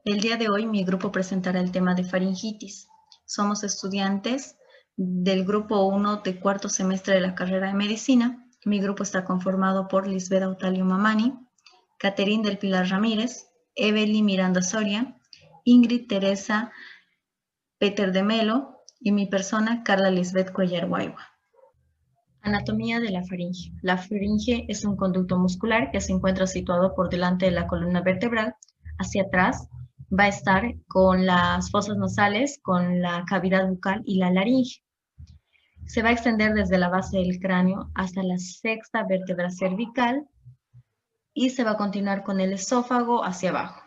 El día de hoy mi grupo presentará el tema de faringitis. Somos estudiantes del grupo 1 de cuarto semestre de la carrera de medicina. Mi grupo está conformado por Lisbeth Autalio Mamani, Caterine del Pilar Ramírez, Evelyn Miranda Soria, Ingrid Teresa Peter de Melo y mi persona Carla Lisbeth Cuellar Guayua. Anatomía de la faringe. La faringe es un conducto muscular que se encuentra situado por delante de la columna vertebral. Hacia atrás va a estar con las fosas nasales, con la cavidad bucal y la laringe. Se va a extender desde la base del cráneo hasta la sexta vértebra cervical y se va a continuar con el esófago hacia abajo.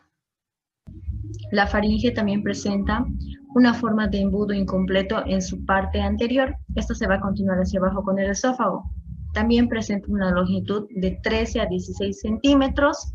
La faringe también presenta una forma de embudo incompleto en su parte anterior. Esto se va a continuar hacia abajo con el esófago. También presenta una longitud de 13 a 16 centímetros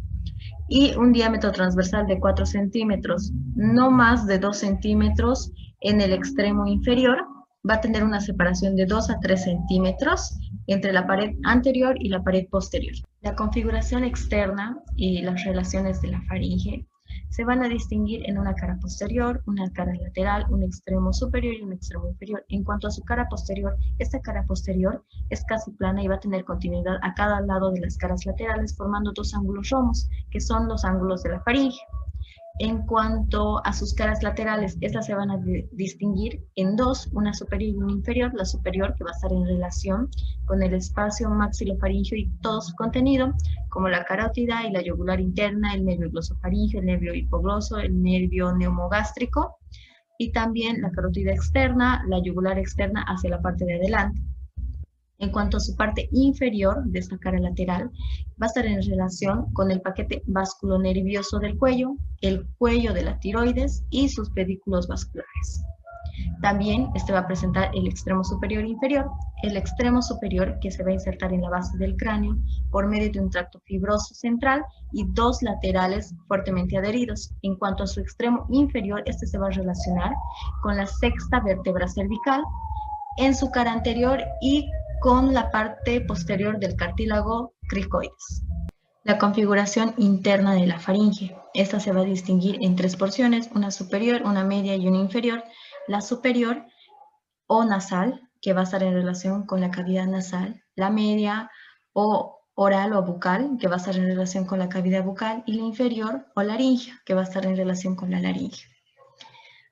y un diámetro transversal de 4 centímetros, no más de 2 centímetros en el extremo inferior. Va a tener una separación de 2 a 3 centímetros entre la pared anterior y la pared posterior. La configuración externa y las relaciones de la faringe se van a distinguir en una cara posterior, una cara lateral, un extremo superior y un extremo inferior. En cuanto a su cara posterior, esta cara posterior es casi plana y va a tener continuidad a cada lado de las caras laterales, formando dos ángulos romos, que son los ángulos de la faringe. En cuanto a sus caras laterales, estas se van a distinguir en dos, una superior y una inferior. La superior, que va a estar en relación con el espacio maxilofaringeo y todo su contenido, como la carótida y la yugular interna, el nervio glosofaringeo, el nervio hipogloso, el nervio neumogástrico, y también la carótida externa, la yugular externa hacia la parte de adelante. En cuanto a su parte inferior de esta cara lateral, va a estar en relación con el paquete vasculonervioso del cuello, el cuello de la tiroides y sus pedículos vasculares. También este va a presentar el extremo superior e inferior. El extremo superior, que se va a insertar en la base del cráneo por medio de un tracto fibroso central y dos laterales fuertemente adheridos. En cuanto a su extremo inferior, este se va a relacionar con la sexta vértebra cervical en su cara anterior y con la parte posterior del cartílago cricoides. La configuración interna de la faringe. Esta se va a distinguir en tres porciones, una superior, una media y una inferior. La superior o nasal, que va a estar en relación con la cavidad nasal. La media o oral o bucal, que va a estar en relación con la cavidad bucal. Y la inferior o laringea, que va a estar en relación con la laringe.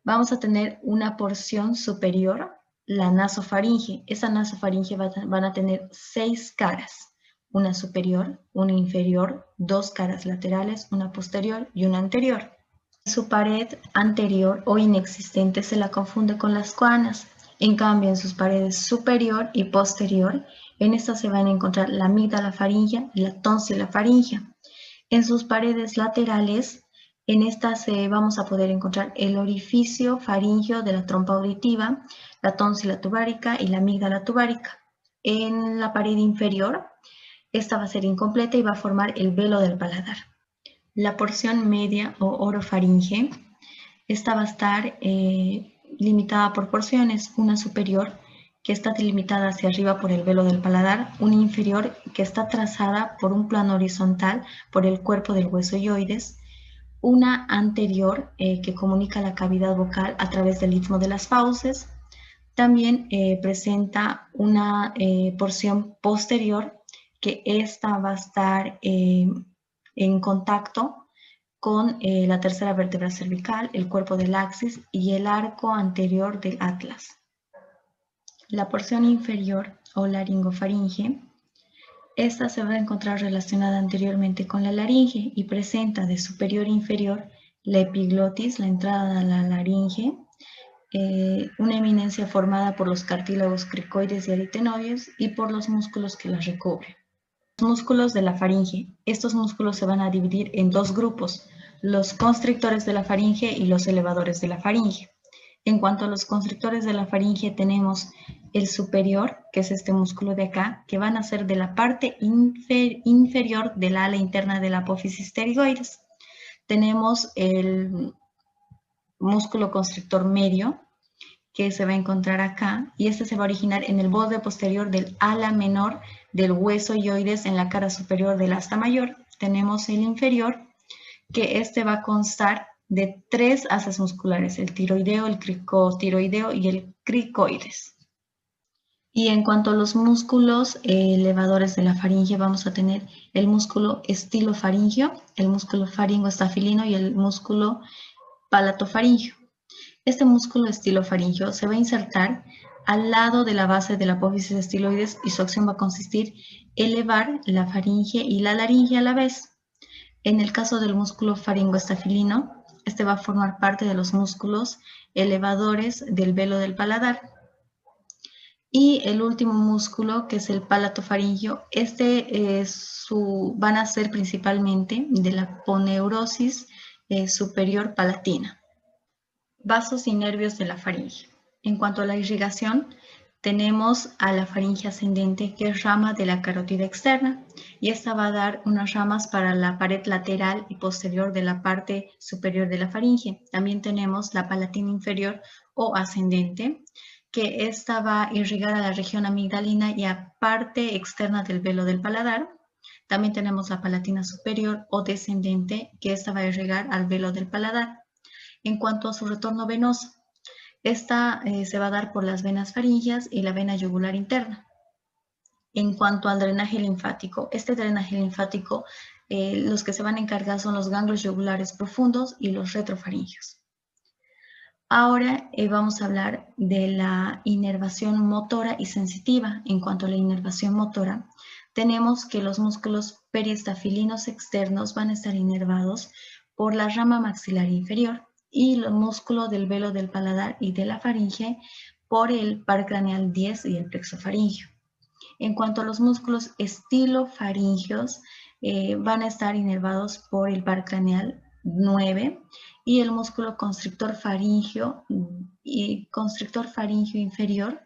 Vamos a tener una porción superior, la nasofaringe. Esa nasofaringe van a tener 6 caras, una superior, una inferior, 2 caras laterales, una posterior y una anterior. Su pared anterior o inexistente se la confunde con las coanas. En cambio, en sus paredes superior y posterior, en estas se van a encontrar la amígdala faríngea y la tónsila faríngea. En sus paredes laterales, en estas vamos a poder encontrar el orificio faríngeo de la trompa auditiva, la tónsila tubárica y la amígdala tubárica. En la pared inferior, esta va a ser incompleta y va a formar el velo del paladar. La porción media o orofaringe, esta va a estar limitada por porciones, una superior que está delimitada hacia arriba por el velo del paladar, una inferior que está trazada por un plano horizontal por el cuerpo del hueso ioides, una anterior que comunica la cavidad vocal a través del istmo de las fauces. También presenta una porción posterior que esta va a estar en contacto con la tercera vértebra cervical, el cuerpo del axis y el arco anterior del atlas. La porción inferior o laringofaringe, esta se va a encontrar relacionada anteriormente con la laringe y presenta de superior a inferior la epiglotis, la entrada a la laringe, una eminencia formada por los cartílagos cricoides y aritenoides y por los músculos que las recubren. Los músculos de la faringe. Estos músculos se van a dividir en dos grupos, los constrictores de la faringe y los elevadores de la faringe. En cuanto a los constrictores de la faringe, tenemos el superior, que es este músculo de acá, que van a ser de la parte inferior del ala interna de la apófisis pterigoides. Tenemos el músculo constrictor medio, que se va a encontrar acá, y este se va a originar en el borde posterior del ala menor del hueso ioides en la cara superior del asta mayor. Tenemos el inferior, que este va a constar de 3 haces musculares, el tiroideo, el cricotiroideo y el cricoides. Y en cuanto a los músculos elevadores de la faringe, vamos a tener el músculo estilofaringeo, el músculo faringoestafilino y el músculo palatofaringeo. Este músculo estilofaringeo se va a insertar al lado de la base de la apófisis estiloides y su acción va a consistir en elevar la faringe y la laringe a la vez. En el caso del músculo faringoestafilino, este va a formar parte de los músculos elevadores del velo del paladar. Y el último músculo, que es el palatofaringeo, van a ser principalmente de la aponeurosis superior palatina. Vasos y nervios de la faringe. En cuanto a la irrigación, tenemos a la faringe ascendente, que es rama de la carótida externa, y esta va a dar unas ramas para la pared lateral y posterior de la parte superior de la faringe. También tenemos la palatina inferior o ascendente, que esta va a irrigar a la región amigdalina y a parte externa del velo del paladar. También tenemos la palatina superior o descendente, que esta va a irrigar al velo del paladar. En cuanto a su retorno venoso, esta se va a dar por las venas faringeas y la vena yugular interna. En cuanto al drenaje linfático, este drenaje linfático, los que se van a encargar son los ganglios yugulares profundos y los retrofaringeos. Ahora vamos a hablar de la inervación motora y sensitiva. En cuanto a la inervación motora, tenemos que los músculos periestafilinos externos van a estar inervados por la rama maxilar inferior y el músculo del velo del paladar y de la faringe por el par craneal 10 y el plexo faríngeo. En cuanto a los músculos estilofaringeos, van a estar inervados por el par craneal 9 y el músculo constrictor faríngeo inferior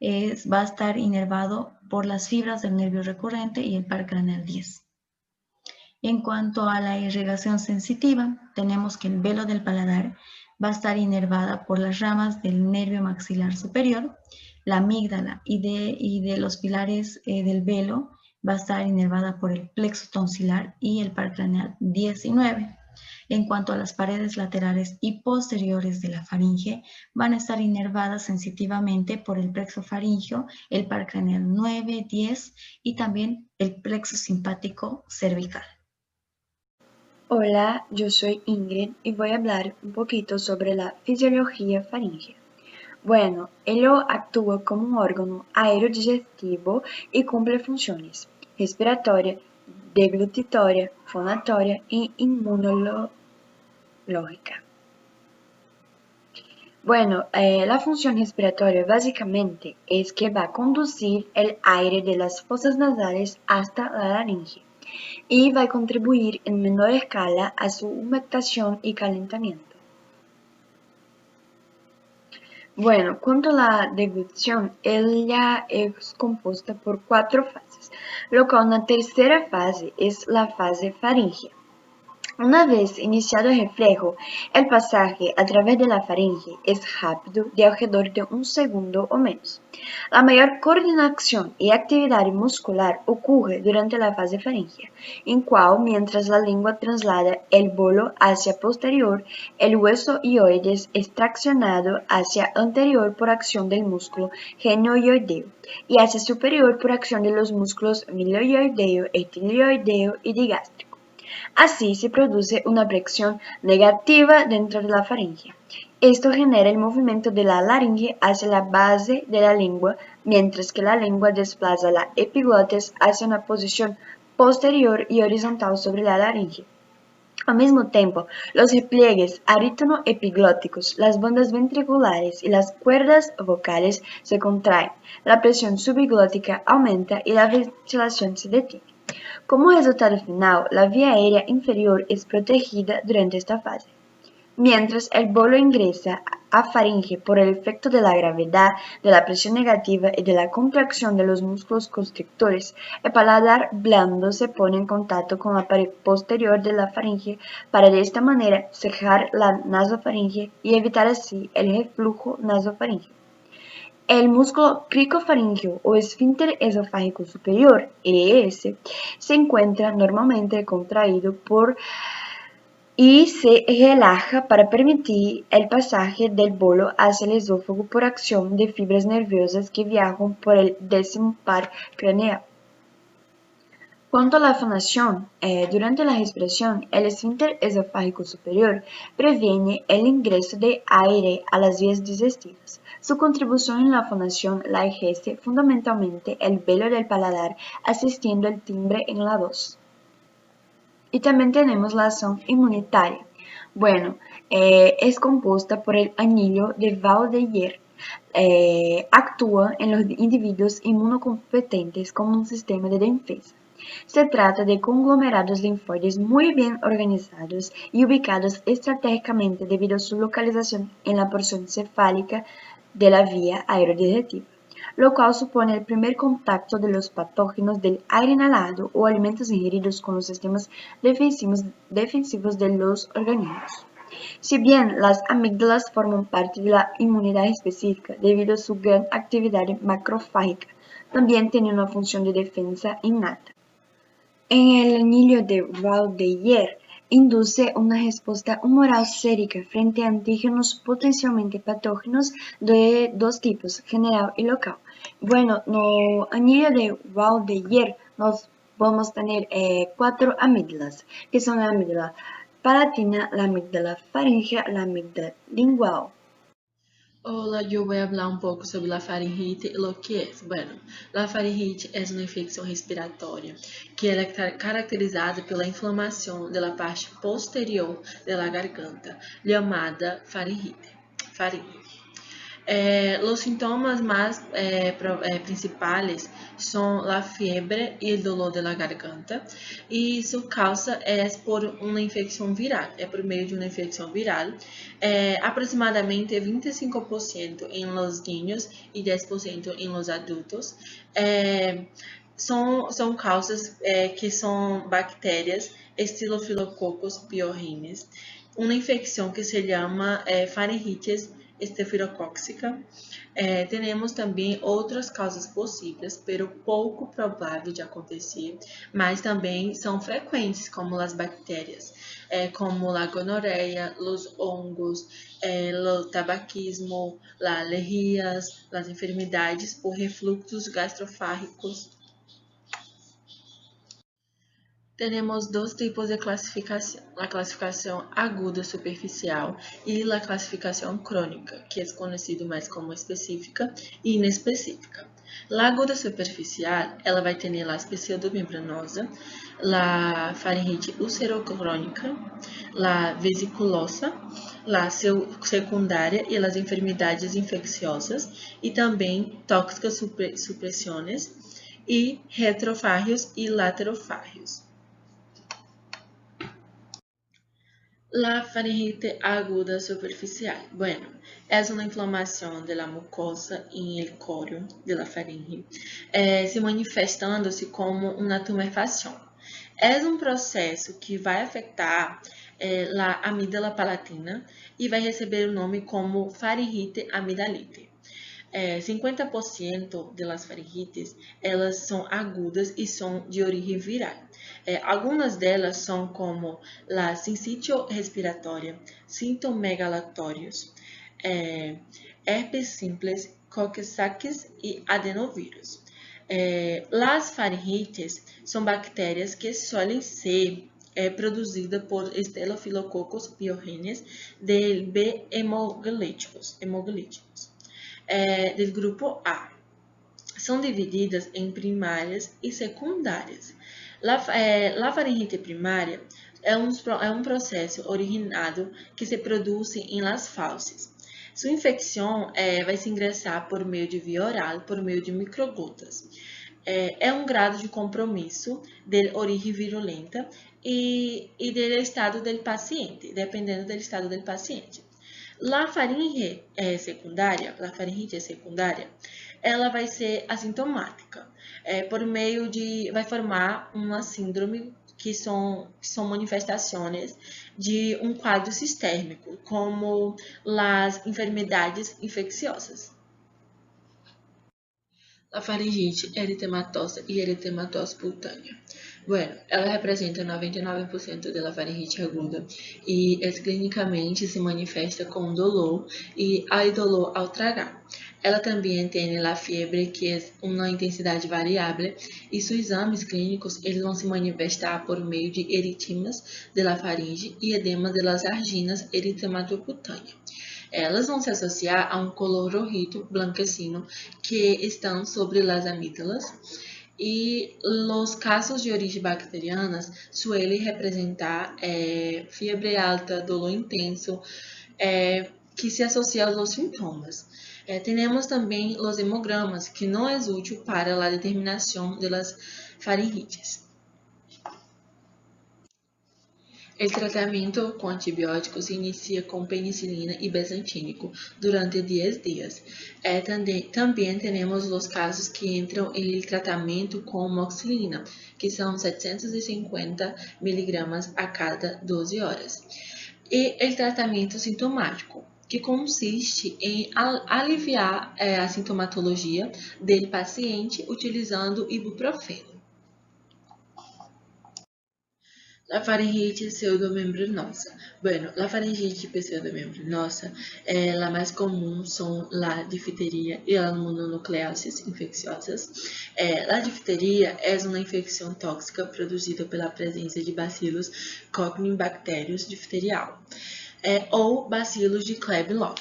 va a estar inervado por las fibras del nervio recurrente y el par craneal 10. En cuanto a la irrigación sensitiva, tenemos que el velo del paladar va a estar inervada por las ramas del nervio maxilar superior, la amígdala y de los pilares del velo va a estar inervada por el plexo tonsilar y el par craneal 19. En cuanto a las paredes laterales y posteriores de la faringe, van a estar inervadas sensitivamente por el plexo faríngeo, el par craneal 9, 10 y también el plexo simpático cervical. Hola, yo soy Ingrid y voy a hablar un poquito sobre la fisiología faríngea. Bueno, ello actúa como un órgano aerodigestivo y cumple funciones respiratoria, deglutitoria, fonatoria y inmunológica. Bueno, la función respiratoria básicamente es que va a conducir el aire de las fosas nasales hasta la laringe y va a contribuir en menor escala a su humectación y calentamiento. Bueno, cuanto a la deglutición, ella es compuesta por 4 fases, lo cual una tercera fase es la fase faríngea. Una vez iniciado el reflejo, el pasaje a través de la faringe es rápido, de alrededor de 1 segundo o menos. La mayor coordinación y actividad muscular ocurre durante la fase faríngea, en cual, mientras la lengua traslada el bolo hacia posterior, el hueso hioides es traccionado hacia anterior por acción del músculo genioideo y hacia superior por acción de los músculos milioideo, etiloideo y digástrico. Así se produce una presión negativa dentro de la faringe. Esto genera el movimiento de la laringe hacia la base de la lengua, mientras que la lengua desplaza la epiglotis hacia una posición posterior y horizontal sobre la laringe. Al mismo tiempo, los repliegues arítono-epiglóticos, las bandas ventriculares y las cuerdas vocales se contraen, la presión subeglótica aumenta y la ventilación se detiene. Como resultado final, la vía aérea inferior es protegida durante esta fase. Mientras el bolo ingresa a faringe por el efecto de la gravedad, de la presión negativa y de la contracción de los músculos constrictores, el paladar blando se pone en contacto con la pared posterior de la faringe para de esta manera cerrar la nasofaringe y evitar así el reflujo nasofaríngeo. El músculo cricofaríngeo o esfínter esofágico superior, EES, se encuentra normalmente contraído por y se relaja para permitir el pasaje del bolo hacia el esófago por acción de fibras nerviosas que viajan por el décimo par craneal. Cuanto a la fonación, durante la respiración, el esfínter esofágico superior previene el ingreso de aire a las vías digestivas. Su contribución en la fonación la ejerce fundamentalmente el velo del paladar, asistiendo al timbre en la voz. Y también tenemos la acción inmunitaria. Bueno, es compuesta por el anillo de Valdeyer. Actúa en los individuos inmunocompetentes como un sistema de defensa. Se trata de conglomerados linfóides muy bien organizados y ubicados estratégicamente debido a su localización en la porción cefálica de la vía aerodigestiva, lo cual supone el primer contacto de los patógenos del aire inhalado o alimentos ingeridos con los sistemas defensivos de los organismos. Si bien las amígdalas forman parte de la inmunidad específica debido a su gran actividad macrofágica, también tienen una función de defensa innata. En el anillo de Valdeyer induce una respuesta humoral sérica frente a antígenos potencialmente patógenos de dos tipos, general y local. Bueno, no anillo de Valdeyer nos vamos a tener cuatro amígdalas, que son la amígdala palatina, la amígdala faríngea, la amígdala lingual. Hola, yo voy a hablar un poco sobre la faringite y lo que es. Bueno, la faringite es una infección respiratoria que é caracterizada pela inflamação da parte posterior da garganta, chamada faringite. Los sintomas más principales son la fiebre y el dolor de la garganta, y su causa es por una infección viral, por medio de una infección viral, aproximadamente 25% en los niños y 10% en los adultos. São causas que são bactérias Staphylococcus pyogenes, uma infecção que se chama faringites estafilocóxica. Temos também outras causas possíveis, pero pouco provável de acontecer, mas também são frequentes, como as bactérias, como a gonorreia, os hongos, o tabaquismo, as alergias, as enfermidades por refluxos gastrofágicos. Temos dois tipos de classificação, a classificação aguda superficial e a classificação crônica, que é conhecido mais como específica e inespecífica. A aguda superficial, ela vai ter a pseudomembranosa, a faringite ulcerocrônica, a vesiculosa, a secundária e as enfermidades infecciosas, e também tóxicas supressões e retrofágios e laterofágios. La faringite aguda superficial. Bueno, es una inflamación de la mucosa en el coro de la faringe, se manifestándose como una tumefacción. É um processo que vai afetar a amígdala palatina e vai receber o nome como faringite amidalite. 50% das faringites, elas são agudas e são de origem viral. Algumas delas são como a sincítio respiratória, sintomegalatórios, herpes simples, coxsackie e adenovírus. As faringites são bactérias que solem ser produzidas por Staphylococcus pyogenes del B hemolíticos. Do grupo A. São divididas em primárias e secundárias. A faringite primária é um processo originado que se produz em las fauces. Sua infecção vai se ingressar por meio de via oral, por meio de microgotas. É um grado de compromisso de origem virulenta e do estado do paciente, dependendo do estado do paciente. A faringite secundária, ela vai ser assintomática, por meio de, vai formar uma síndrome que são manifestações de um quadro sistêmico, como as enfermidades infecciosas. A faringite eritematosa e eritematosa cutânea. Bueno, ela representa 99% da faringite aguda e clinicamente se manifesta com dolor e hay dolor ao tragar. Ela também tem a fiebre, que é uma intensidade variável, e seus exames clínicos eles vão se manifestar por meio de eritemas da faringe e edema das arginas eritematocutânea. Elas vão se associar a um color rojizo blanquecino que estão sobre as amígdalas e os casos de origem bacterianas suelen representar fiebre alta, dolor intenso, que se associa aos sintomas. Temos também os hemogramas, que não é útil para a determinação das faringites. O tratamento com antibióticos se inicia com penicilina e besantínico durante 10 dias. Também temos os casos que entram em tratamento com moxilina, que são 750 mg a cada 12 horas. E o tratamento sintomático, que consiste em aliviar a sintomatologia do paciente utilizando ibuprofeno. La faringite pseudomembranosa. Bueno, la faringite pseudomembranosa, la mais comum são la difteria e a mononucleoses infecciosas. La difteria é uma infecção tóxica produzida pela presença de bacilos Coccinibacterius diphtherial, ou bacilos de Klebsiella.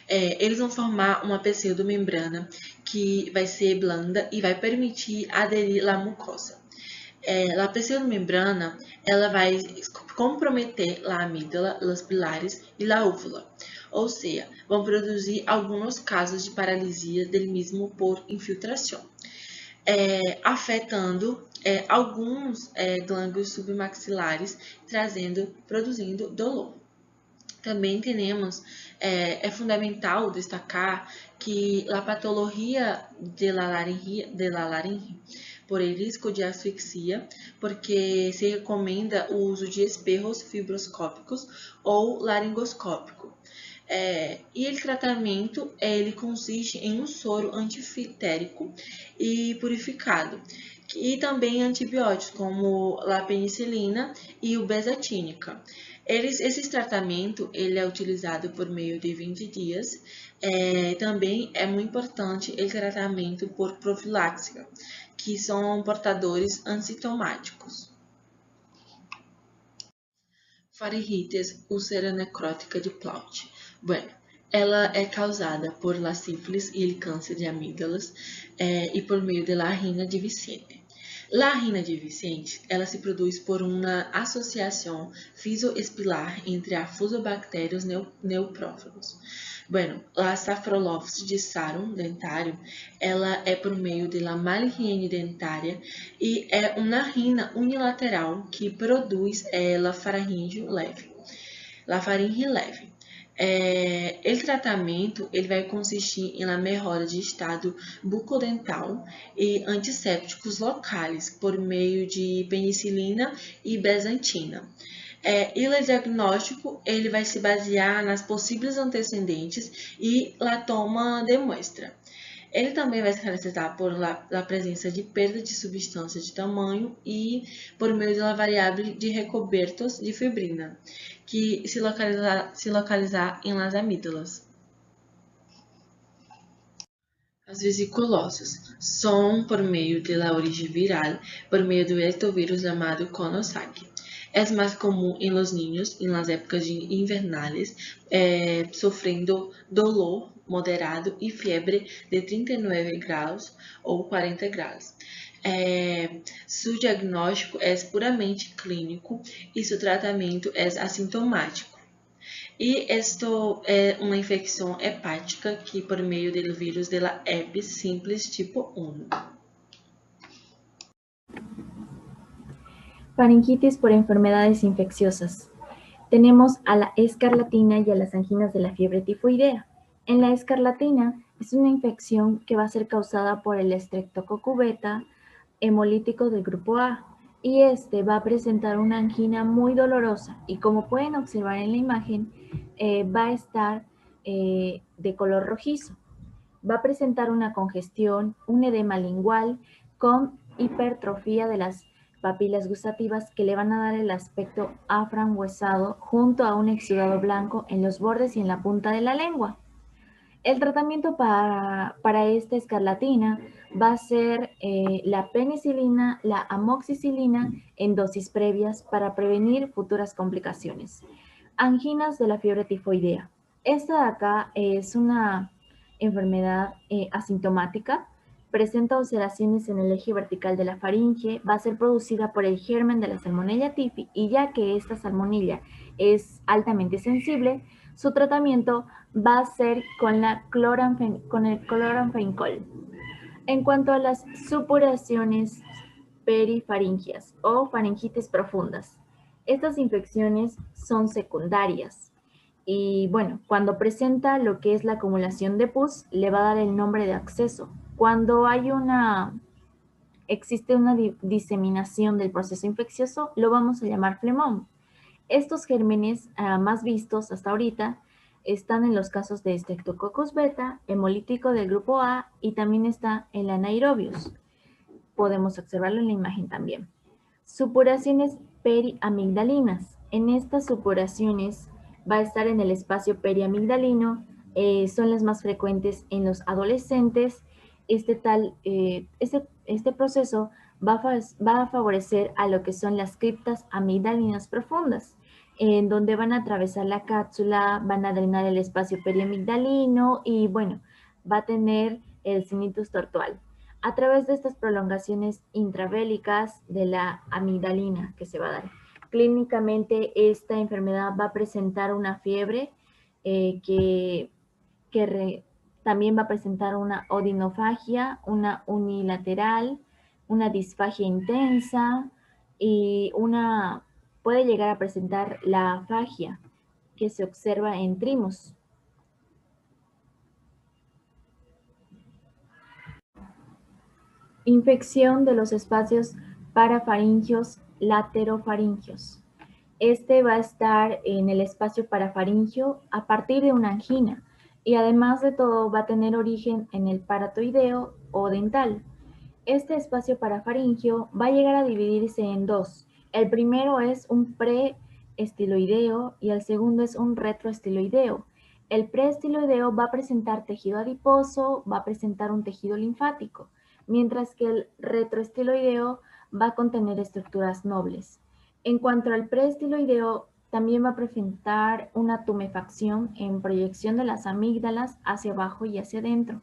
Eles vão formar uma pseudomembrana que vai ser blanda e vai permitir aderir à mucosa. A pseudomembrana ela vai comprometer a amígdala, os pilares e a úvula, ou seja, vão produzir alguns casos de paralisia do mesmo por infiltração, afetando alguns glândulos submaxilares, produzindo dolor. Também temos, é fundamental destacar que a patologia de la laringe por el risco de asfixia, porque se recomenda o uso de espirros fibroscópicos ou laringoscópico. E o tratamento ele consiste em um soro antifitérico e purificado, e também antibióticos como a penicilina e o bezatínica. Esse tratamento ele é utilizado por meio de 20 dias. Também é muito importante o tratamento por profiláxia, que são portadores assintomáticos. Faringites ulceronecrótica de Plaut. Bueno, ela é causada por la sífilis e o câncer de amígdalas e por meio da angina de Vicente. La angina de Vicente, ela se produz por uma associação fisoespilar entre a Fusobacterius neuprófagos. Bueno, a Staphylococcus de Sarum dentário, ela é por meio da malhigiene dentária e é uma angina unilateral que produz la faringe leve. O tratamento ele vai consistir em melhora de estado bucodental e antissépticos locais por meio de penicilina e besantina. E o diagnóstico ele vai se basear nas possíveis antecedentes e a toma de muestra. Ele também vai se caracterizar por a presença de perda de substância de tamanho e por meio da variável de recobertos de fibrina, que se localizar em las amígdalas. As vesiculosas são por meio da origem viral, por meio do ectovírus chamado Conossack. É mais comum em los niños, em las épocas invernales, sofrendo dolor moderado e febre de 39 graus ou 40 graus. Seu diagnóstico é puramente clínico e seu tratamento é assintomático. E esto é uma infecção hepática que por meio do vírus da herpes simples tipo 1. Faringitis por enfermedades infecciosas. Tenemos a la escarlatina y a las anginas de la fiebre tifoidea. En la escarlatina es una infección que va a ser causada por el Streptococcus beta hemolítico del grupo A y este va a presentar una angina muy dolorosa y como pueden observar en la imagen va a estar de color rojizo. Va a presentar una congestión, un edema lingual con hipertrofia de las papilas gustativas que le van a dar el aspecto afranguesado junto a un exudado blanco en los bordes y en la punta de la lengua. El tratamiento para esta escarlatina va a ser la penicilina, la amoxicilina en dosis previas para prevenir futuras complicaciones. Anginas de la fiebre tifoidea. Esta de acá es una enfermedad asintomática, presenta ulceraciones en el eje vertical de la faringe, va a ser producida por el germen de la Salmonella typhi y ya que esta salmonella es altamente sensible, su tratamiento va a ser con el cloranfenicol. En cuanto a las supuraciones perifaringias o faringitis profundas, estas infecciones son secundarias y bueno, cuando presenta lo que es la acumulación de pus, le va a dar el nombre de acceso. Cuando existe una diseminación del proceso infeccioso, lo vamos a llamar flemón. Estos gérmenes más vistos hasta ahorita están en los casos de Streptococcus beta, hemolítico del grupo A y también está el anaerobius. Podemos observarlo en la imagen también. Supuraciones periamigdalinas. En estas supuraciones va a estar en el espacio periamigdalino, son las más frecuentes en los adolescentes. Este proceso va a favorecer a lo que son las criptas amigdalinas profundas, en donde van a atravesar la cápsula, van a drenar el espacio periamigdalino y bueno, va a tener el cinitus tortual a través de estas prolongaciones intravélicas de la amigdalina que se va a dar. Clínicamente esta enfermedad va a presentar una fiebre también va a presentar una odinofagia, una unilateral, una disfagia intensa y puede llegar a presentar la afagia que se observa en trimos. Infección de los espacios parafaringios laterofaringios. Este va a estar en el espacio parafaringio a partir de una angina y además de todo va a tener origen en el paratoideo o dental. Este espacio parafaringio va a llegar a dividirse en dos. El primero es un preestiloideo y el segundo es un retroestiloideo. El preestiloideo va a presentar tejido adiposo, va a presentar un tejido linfático, mientras que el retroestiloideo va a contener estructuras nobles. En cuanto al preestiloideo, también va a presentar una tumefacción en proyección de las amígdalas hacia abajo y hacia adentro.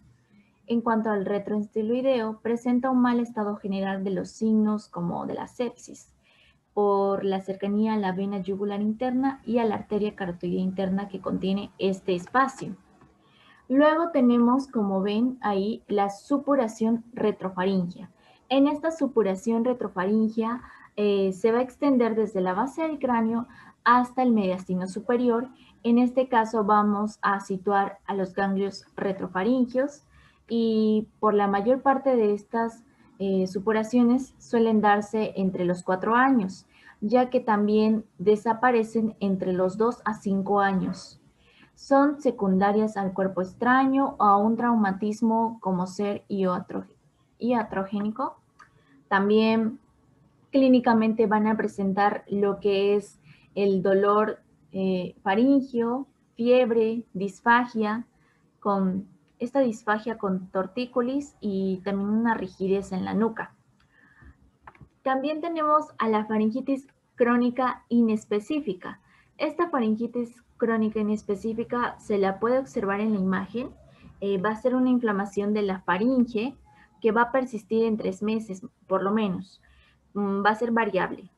En cuanto al retroestiloideo, presenta un mal estado general de los signos como de la sepsis, por la cercanía a la vena yugular interna y a la arteria carotídea interna que contiene este espacio. Luego tenemos, como ven ahí, la supuración retrofaringea. En esta supuración retrofaringea se va a extender desde la base del cráneo hasta el mediastino superior. En este caso vamos a situar a los ganglios retrofaringios y por la mayor parte de estas supuraciones suelen darse entre los 4 años, ya que también desaparecen entre los 2 a 5 años. Son secundarias al cuerpo extraño o a un traumatismo como ser iatrogénico. También clínicamente van a presentar lo que es el dolor faríngeo, fiebre, disfagia, con esta disfagia con tortícolis y también una rigidez en la nuca. También tenemos a la faringitis crónica inespecífica. Esta faringitis crónica inespecífica se la puede observar en la imagen. Va a ser una inflamación de la faringe que va a persistir en 3 meses, por lo menos. Va a ser variable.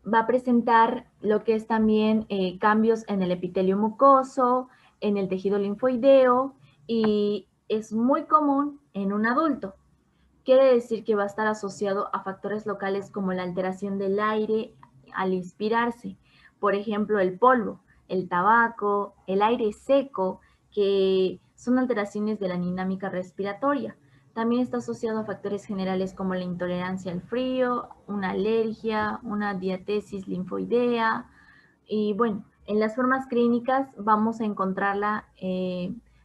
Va a presentar lo que es también cambios en el epitelio mucoso, en el tejido linfoideo y es muy común en un adulto. Quiere decir que va a estar asociado a factores locales como la alteración del aire al inspirarse, por ejemplo, el polvo, el tabaco, el aire seco, que son alteraciones de la dinámica respiratoria. También está asociado a factores generales como la intolerancia al frío, una alergia, una diatesis linfoidea. Y bueno, en las formas clínicas vamos a encontrar la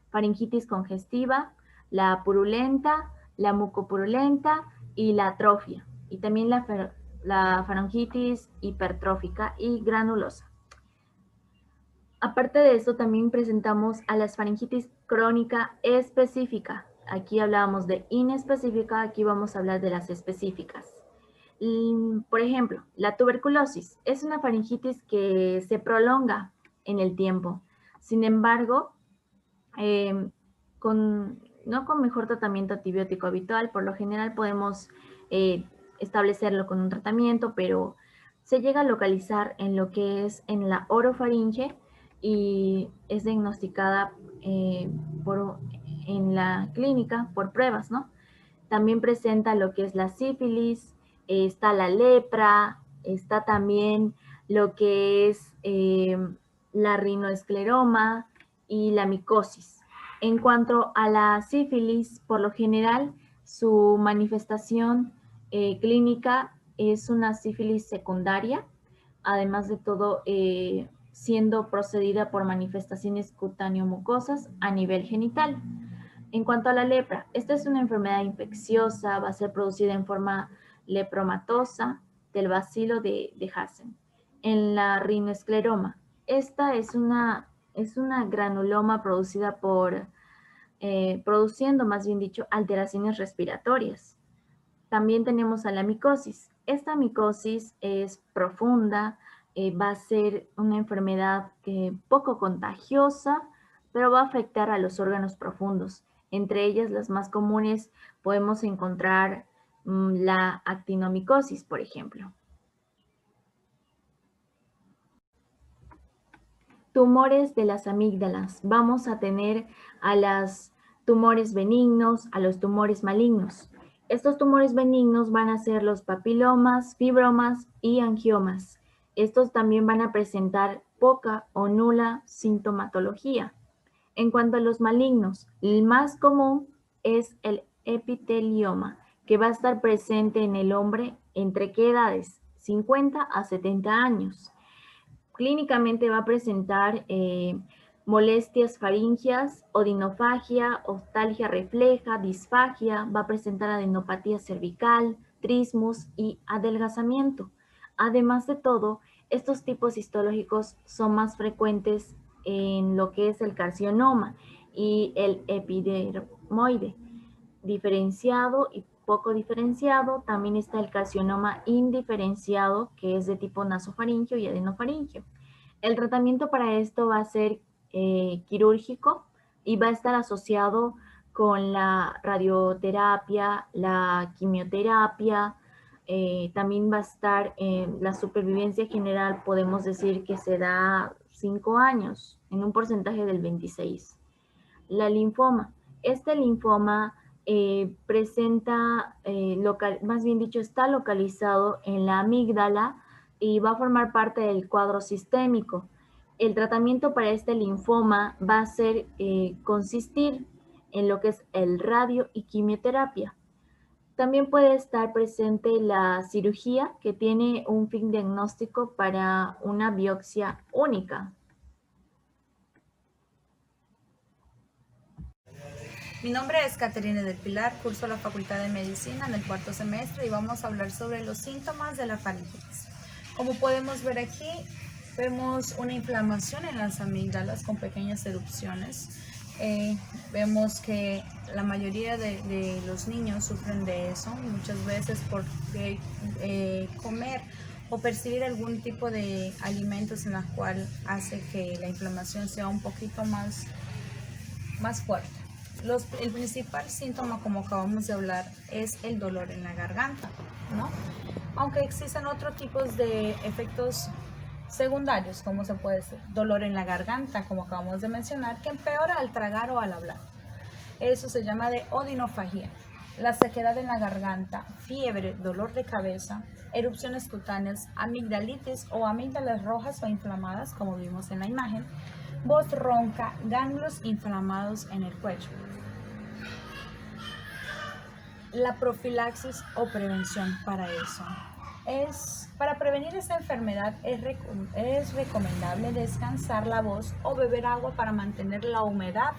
faringitis congestiva, la purulenta, la mucopurulenta y la atrofia. Y también la la faringitis hipertrófica y granulosa. Aparte de eso, también presentamos a la faringitis crónica específica. Aquí hablábamos de inespecífica, aquí vamos a hablar de las específicas. Por ejemplo, la tuberculosis es una faringitis que se prolonga en el tiempo. Sin embargo, no con mejor tratamiento antibiótico habitual, por lo general podemos establecerlo con un tratamiento, pero se llega a localizar en lo que es en la orofaringe y es diagnosticada en la clínica por pruebas, ¿no? También presenta lo que es la sífilis, está la lepra, está también lo que es la rinoescleroma y la micosis. En cuanto a la sífilis, por lo general, su manifestación clínica es una sífilis secundaria, además de todo siendo procedida por manifestaciones cutáneo-mucosas a nivel genital. En cuanto a la lepra, esta es una enfermedad infecciosa, va a ser producida en forma lepromatosa del bacilo de Hansen. En la rinoescleroma, esta es una granuloma producida produciendo, más bien dicho, alteraciones respiratorias. También tenemos a la micosis. Esta micosis es profunda, va a ser una enfermedad poco contagiosa, pero va a afectar a los órganos profundos. Entre ellas, las más comunes, podemos encontrar la actinomicosis, por ejemplo. Tumores de las amígdalas. Vamos a tener a los tumores benignos, a los tumores malignos. Estos tumores benignos van a ser los papilomas, fibromas y angiomas. Estos también van a presentar poca o nula sintomatología. En cuanto a los malignos, el más común es el epitelioma, que va a estar presente en el hombre entre qué edades, 50 a 70 años. Clínicamente va a presentar molestias faringias, odinofagia, oftalgia refleja, disfagia, va a presentar adenopatía cervical, trismus y adelgazamiento. Además de todo, estos tipos histológicos son más frecuentes en lo que es el carcinoma y el epidermoide. Diferenciado y poco diferenciado, también está el carcinoma indiferenciado, que es de tipo nasofaringio y adenofaringio. El tratamiento para esto va a ser quirúrgico y va a estar asociado con la radioterapia, la quimioterapia, también va a estar la supervivencia general, podemos decir que se da 5 años, en un porcentaje del 26%. La linfoma. Este linfoma presenta, más bien dicho, está localizado en la amígdala y va a formar parte del cuadro sistémico. El tratamiento para este linfoma va a ser consistir en lo que es el radio y quimioterapia. También puede estar presente la cirugía, que tiene un fin diagnóstico para una biopsia única. Mi nombre es Caterina del Pilar, curso la Facultad de Medicina en el 4º semestre y vamos a hablar sobre los síntomas de la faringitis. Como podemos ver aquí, vemos una inflamación en las amígdalas con pequeñas erupciones. Vemos que la mayoría de los niños sufren de eso, muchas veces por comer o percibir algún tipo de alimentos en la cual hace que la inflamación sea un poquito más fuerte. El principal síntoma, como acabamos de hablar, es el dolor en la garganta, ¿no? Aunque existen otros tipos de efectos secundarios, como se puede decir, dolor en la garganta, como acabamos de mencionar, que empeora al tragar o al hablar. Eso se llama de odinofagia. La sequedad en la garganta, fiebre, dolor de cabeza, erupciones cutáneas, amigdalitis o amígdalas rojas o inflamadas, como vimos en la imagen, voz ronca, ganglios inflamados en el cuello. La profilaxis o prevención para eso. Para prevenir esta enfermedad es recomendable descansar la voz o beber agua para mantener la humedad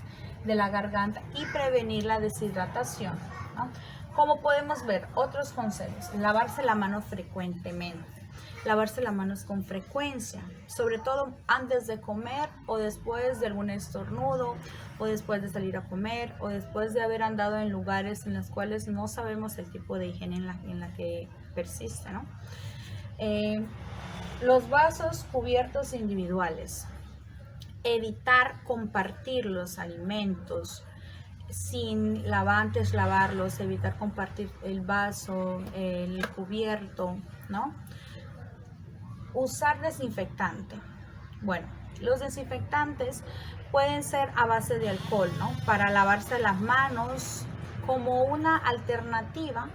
de la garganta y prevenir la deshidratación, ¿no? Como podemos ver, otros consejos: lavarse la mano frecuentemente. Lavarse las manos con frecuencia, sobre todo antes de comer o después de algún estornudo o después de salir a comer o después de haber andado en lugares en los cuales no sabemos el tipo de higiene en la que persiste, ¿no? Los vasos cubiertos individuales. Evitar compartir los alimentos sin antes lavarlos, evitar compartir el vaso, el cubierto, ¿no? Usar desinfectante. Bueno, los desinfectantes pueden ser a base de alcohol, ¿no? Para lavarse las manos, como una alternativa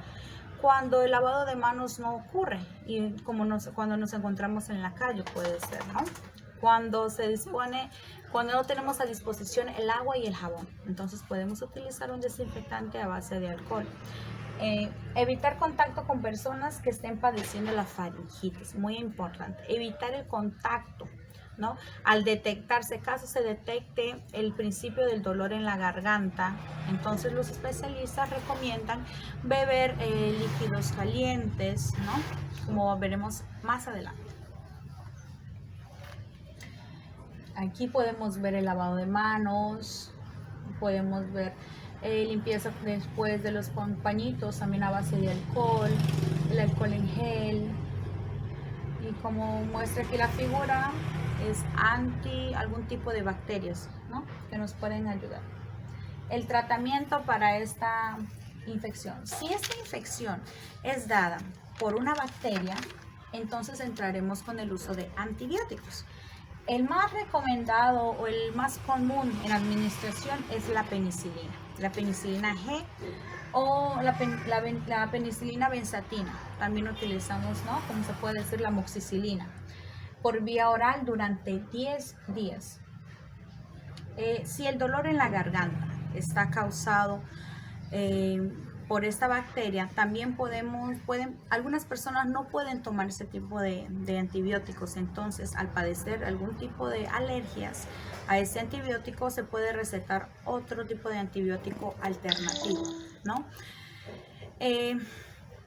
cuando el lavado de manos no ocurre y cuando nos encontramos en la calle puede ser, ¿no? Cuando no tenemos a disposición el agua y el jabón, entonces podemos utilizar un desinfectante a base de alcohol. Evitar contacto con personas que estén padeciendo la faringitis, muy importante. Evitar el contacto, ¿no? Al detectarse, caso se detecte el principio del dolor en la garganta, entonces los especialistas recomiendan beber líquidos calientes, ¿no? Como veremos más adelante. Aquí podemos ver el lavado de manos, podemos ver limpieza después de los pañitos, también a base de alcohol, el alcohol en gel. Y como muestra aquí la figura, es anti algún tipo de bacterias, ¿no? Que nos pueden ayudar. El tratamiento para esta infección. Si esta infección es dada por una bacteria, entonces entraremos con el uso de antibióticos. El más recomendado o el más común en administración es la penicilina G o la penicilina benzatina. También utilizamos, ¿no? Como se puede decir, la amoxicilina por vía oral durante 10 días. Si el dolor en la garganta está causado por esta bacteria, también algunas personas no pueden tomar ese tipo de antibióticos. Entonces, al padecer algún tipo de alergias a ese antibiótico, se puede recetar otro tipo de antibiótico alternativo, ¿no?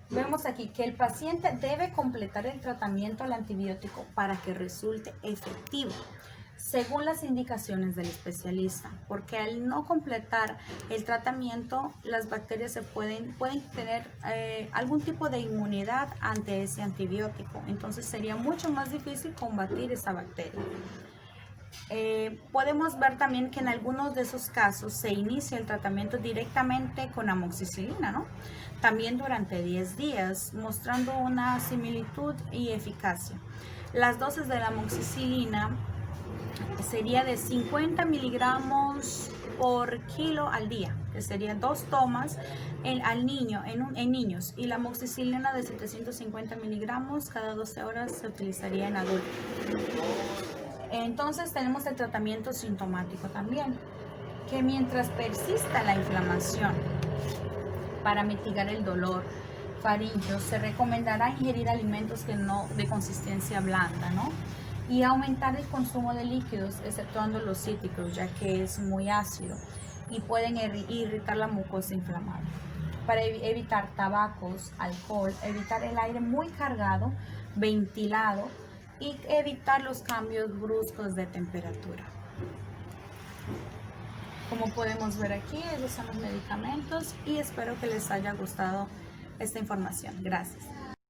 Vemos aquí que el paciente debe completar el tratamiento al antibiótico para que resulte efectivo, según las indicaciones del especialista, porque al no completar el tratamiento, las bacterias pueden tener algún tipo de inmunidad ante ese antibiótico, entonces sería mucho más difícil combatir esa bacteria. Podemos ver también que en algunos de esos casos se inicia el tratamiento directamente con amoxicilina, ¿no? También durante 10 días, mostrando una similitud y eficacia. Las dosis de la amoxicilina sería de 50 miligramos por kilo al día, que serían 2 tomas en niños, y la amoxicilina de 750 miligramos cada 12 horas se utilizaría en adultos. Entonces tenemos el tratamiento sintomático también, que mientras persista la inflamación, para mitigar el dolor faríngeo, se recomendará ingerir alimentos de consistencia blanda, ¿no? Y aumentar el consumo de líquidos, exceptuando los cítricos, ya que es muy ácido y pueden irritar la mucosa inflamada. Para evitar tabacos, alcohol, evitar el aire muy cargado, ventilado, y evitar los cambios bruscos de temperatura. Como podemos ver aquí, esos son los medicamentos y espero que les haya gustado esta información. Gracias.